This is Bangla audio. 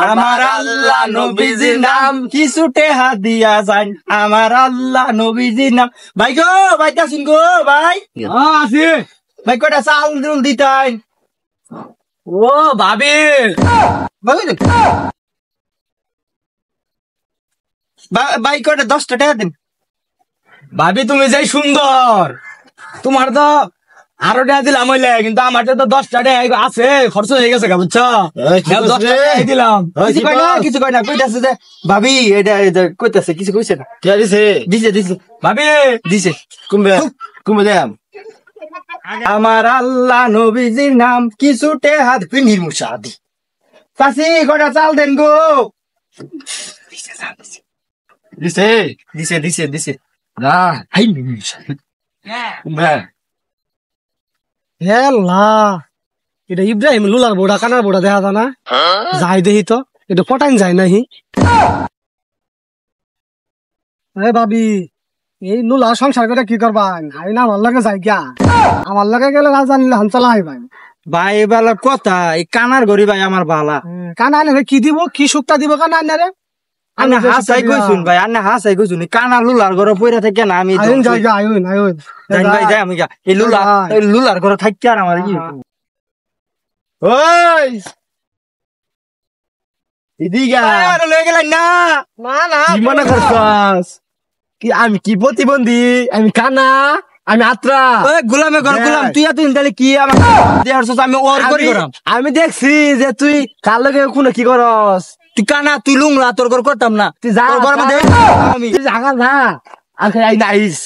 আমার আল্লাহ নবীজির নাম কিছুতে হাত দিয়া যান আমার আল্লাহ নবীজির নাম ভাই গো ভাই কাসিন গো ভাই আছে ভাই কটা চাল দুল দিতাই ও ভাবি ভাই কটা 10 টাকা দিন ভাবি তুমি যাই সুন্দর তোমার তো আরো টাকা দিলাম হইলে কিন্তু আমার তো 10 টাকা আছে খরচ হয়ে গেছে বুঝছো 10 টাকা দিলাম কিছু কয় না কইতাছে যে ভাবি এটা কইতাছে কিছু কইছে না কে দিছে দিছে দিছে ভাবি দিছে কুমবে কুমবে দেম আমার আল্লাহ নবীজির নাম কিছুতে হাত পিনির মুসাদি চাষি কটা চাল দেন গো দিছে দিছে দিছে দিছে না হাই কুমবে হেলা এটা ইব্রাহিম লুলার বোড়া কানার বোড়া দেখা যায় না যাই দেখি তো এটা পটাইন যায় নাহি ভাবি এই লুলা সংসার করে কি করবা আই না আমার লাগে যাই গিয়া আমার লাগে গেলে না জানলে হানচালা হয় ভাই ভাই বেলা কথা এই কানার গরি ভাই আমার বালা কানা আনে কি দিব কি সুক্তা দিব কানা আনে রে আন্না হাসাই কইছুন ভাই আন্না হাসাই কইছুন কানা লুলার ঘরে পইরা থাকে না আমি আইন যাই গা আইন আইন যাই ভাই যাই আমি এই লুলার ঘরে থাকি আর আমার কি ওই ইদিগা আর লয়ে গেলেন না না না কি মনে করছস কি আমি কি প্রতিবন্ধী আমি কানা আমি আত্রা ওই গোলামে ঘর গোলাম তুই এত তাহলে কি আমার দেড়শো আমি ওর করি করাম আমি দেখছি যে তুই কার লগে কোনো কি করস তুই কানা তুই লুংলা তোর ঘর করতাম না তুই যা তোর ঘর মধ্যে আমি তুই জাগা না আর খাই নাইস